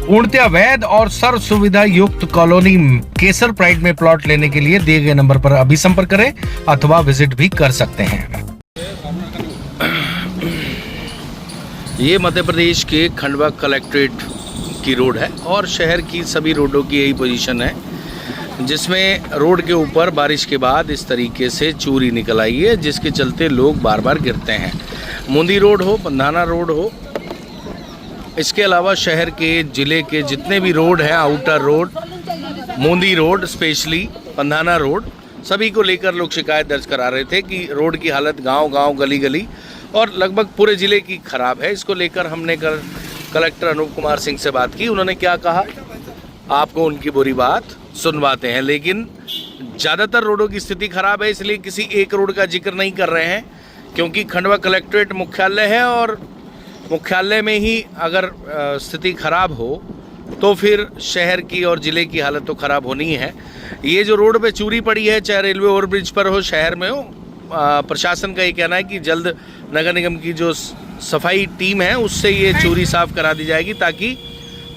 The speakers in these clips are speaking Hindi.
पूर्णतया वैध और सर्व सुविधा युक्त कॉलोनी केसर प्राइड में प्लॉट लेने के लिए दिए गए नंबर पर अभी संपर्क करें अथवा विजिट भी कर सकते हैं। ये मध्य प्रदेश के खंडवा कलेक्ट्रेट की रोड है और शहर की सभी रोडों की यही पोजीशन है, जिसमें रोड के ऊपर बारिश के बाद इस तरीके से चूरी निकल आई है, जिसके चलते लोग बार बार गिरते हैं। मुंदी रोड हो, पंधाना रोड हो, इसके अलावा शहर के ज़िले के जितने भी रोड हैं, आउटर रोड, मुंदी रोड, स्पेशली पंधाना रोड, सभी को लेकर लोग शिकायत दर्ज करा रहे थे कि रोड की हालत गांव-गांव, गली-गली और लगभग पूरे ज़िले की ख़राब है। इसको लेकर हमने कलेक्टर अनूप कुमार सिंह से बात की। उन्होंने क्या कहा, आपको उनकी बुरी बात सुनवाते हैं। लेकिन ज़्यादातर रोडों की स्थिति ख़राब है, इसलिए किसी एक रोड का जिक्र नहीं कर रहे हैं, क्योंकि खंडवा कलेक्ट्रेट मुख्यालय है और मुख्यालय में ही अगर स्थिति ख़राब हो तो फिर शहर की और ज़िले की हालत तो ख़राब होनी ही है। ये जो रोड पे चूरी पड़ी है, चाहे रेलवे ओवरब्रिज पर हो, शहर में हो, प्रशासन का ये कहना है कि जल्द नगर निगम की जो सफाई टीम है उससे ये चूरी साफ़ करा दी जाएगी, ताकि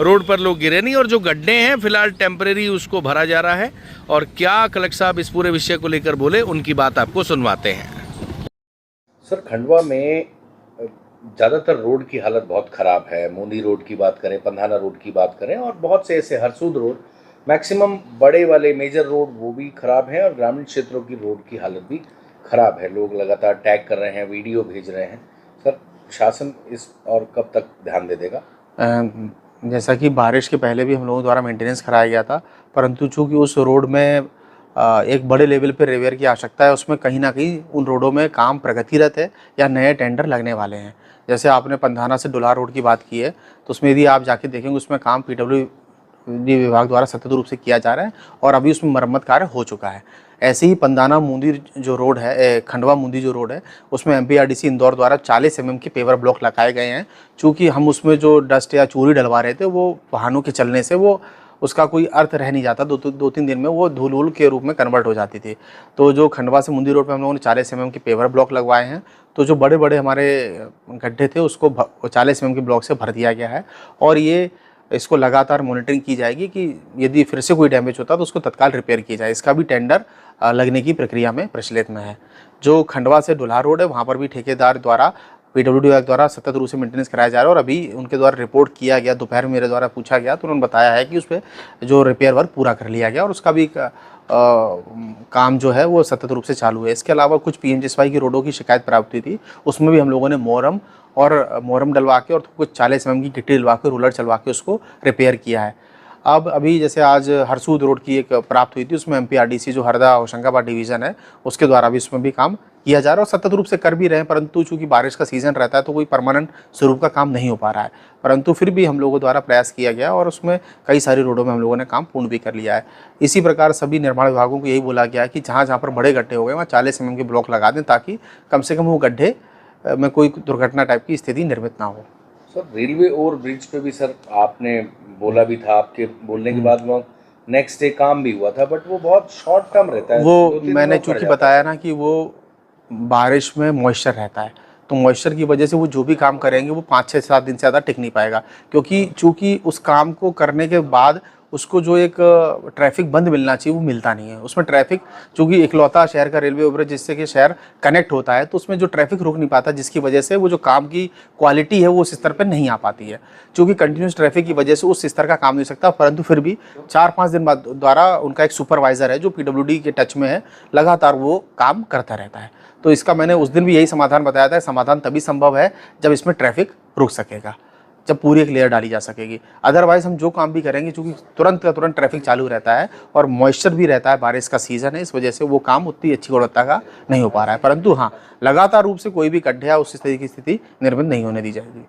रोड पर लोग गिरे नहीं। और जो गड्ढे हैं फिलहाल टेम्परेरी उसको भरा जा रहा है। और क्या कलेक्टर साहब इस पूरे विषय को लेकर बोले, उनकी बात आपको सुनवाते हैं। सर, खंडवा में ज़्यादातर रोड की हालत बहुत ख़राब है। मुंदी रोड की बात करें, पंधाना रोड की बात करें और बहुत से ऐसे हरसूद रोड, मैक्सिमम बड़े वाले मेजर रोड वो भी ख़राब हैं और ग्रामीण क्षेत्रों की रोड की हालत भी ख़राब है। लोग लगातार टैग कर रहे हैं, वीडियो भेज रहे हैं। सर, प्रशासन इस और कब तक ध्यान दे देगा? जैसा कि बारिश के पहले भी हम लोगों द्वारा मेंटेनेंस कराया गया था, परंतु चूँकि उस रोड में एक बड़े लेवल पे रिपेयर की आवश्यकता है, उसमें कहीं ना कहीं उन रोडों में काम प्रगतिरत है या नए टेंडर लगने वाले हैं। जैसे आपने पंधाना से डुलार रोड की बात की है, तो उसमें यदि आप जाके देखेंगे उसमें काम PWD विभाग द्वारा सतत रूप से किया जा रहा है और अभी उसमें मरम्मत कार्य हो चुका है। ऐसे ही पंधाना मुंदी जो रोड है, खंडवा मुंदी जो रोड है, उसमें MPRDC इंदौर द्वारा 40 mm के पेवर ब्लॉक लगाए गए हैं। चूँकि हम उसमें जो डस्ट या चूरी डलवा रहे थे, वो वाहनों के चलने से वो उसका कोई अर्थ रह नहीं जाता, दो तीन दिन में वो धूल के रूप में कन्वर्ट हो जाती थी। तो जो खंडवा से मुंदी रोड पे हम लोगों ने 40 mm के पेवर ब्लॉक लगवाए हैं, तो जो बड़े बड़े हमारे गड्ढे थे उसको 40 mm के ब्लॉक से भर दिया गया है। और ये इसको लगातार मॉनिटरिंग की जाएगी कि यदि फिर से कोई डैमेज होता तो उसको तत्काल रिपेयर किया जाए। इसका भी टेंडर लगने की प्रक्रिया में प्रचलित में है। जो खंडवा से डुलार रोड है, वहाँ पर भी ठेकेदार द्वारा PWD विभाग द्वारा सतत रूप से मेंटेनेंस कराया जा रहा है और अभी उनके द्वारा रिपोर्ट किया गया। दोपहर में मेरे द्वारा पूछा गया तो उन्होंने बताया है कि उस पर जो रिपेयर वर्क पूरा कर लिया गया और उसका भी काम जो है वो सतत रूप से चालू है। इसके अलावा कुछ PMGSY की रोडों की शिकायत प्राप्त हुई थी, उसमें भी हम लोगों ने मोरम डलवा के और कुछ 40 mm की गिट्टी डलवा के, रोलर चलवा के उसको रिपेयर किया है। अब अभी जैसे आज हरसूद रोड की एक प्राप्त हुई थी, उसमें MPRDC जो हरदा होशंगाबाद डिवीज़न है उसके द्वारा भी उसमें भी काम किया जा रहा है और सतत रूप से कर भी रहे हैं। परंतु चूँकि बारिश का सीज़न रहता है तो कोई परमानेंट स्वरूप का काम नहीं हो पा रहा है, परंतु फिर भी हम लोगों द्वारा प्रयास किया गया और उसमें कई सारी रोडों में हम लोगों ने काम पूर्ण भी कर लिया है। इसी प्रकार सभी निर्माण विभागों को यही बोला गया है कि जहाँ पर बड़े गड्ढे हो गए वहाँ 40 mm के ब्लॉक लगा दें, ताकि कम से कम वो गड्ढे में कोई दुर्घटना टाइप की स्थिति निर्मित ना हो। सर, रेलवे ओवरब्रिज पे भी सर आपने बोला भी था, आपके बोलने के बाद वो नेक्स्ट डे काम भी हुआ था, बट वो बहुत शॉर्ट टर्म रहता है। वो मैंने चूँकि बताया ना कि वो बारिश में मॉइस्चर रहता है, तो मॉइस्चर की वजह से वो जो भी काम करेंगे वो 5-6-7 दिन से ज़्यादा टिक नहीं पाएगा, क्योंकि चूँकि उस काम को करने के बाद उसको जो एक ट्रैफिक बंद मिलना चाहिए वो मिलता नहीं है। उसमें ट्रैफिक, चूँकि इकलौता शहर का रेलवे ओवरब्रिज जिससे कि शहर कनेक्ट होता है, तो उसमें जो ट्रैफिक रुक नहीं पाता, जिसकी वजह से वो जो काम की क्वालिटी है वो उस स्तर पर नहीं आ पाती है। चूँकि कंटिन्यूस ट्रैफिक की वजह से उस स्तर का काम नहीं हो सकता, परंतु फिर भी 4-5 दिन बाद द्वारा उनका एक सुपरवाइज़र है जो PWD के टच में है, लगातार वो काम करता रहता है। तो इसका मैंने उस दिन भी यही समाधान बताया था। समाधान तभी संभव है जब इसमें ट्रैफिक रुक सकेगा, जब पूरी एक लेयर डाली जा सकेगी। अदरवाइज़ हम जो काम भी करेंगे, चूँकि तुरंत का तुरंत ट्रैफिक चालू रहता है और मॉइस्चर भी रहता है, बारिश का सीज़न है, इस वजह से वो काम उतनी अच्छी गुणवत्ता का नहीं हो पा रहा है। परंतु हाँ, लगातार रूप से कोई भी गड्ढे या उस तरह की स्थिति निर्मित नहीं होने दी जाएगी।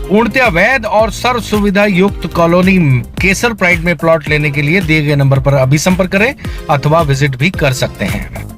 पूर्णतया वैध और सर्व सुविधा युक्त कॉलोनी केसर प्राइड में प्लॉट लेने के लिए दिए गए नंबर पर अभी संपर्क करें अथवा विजिट भी कर सकते हैं।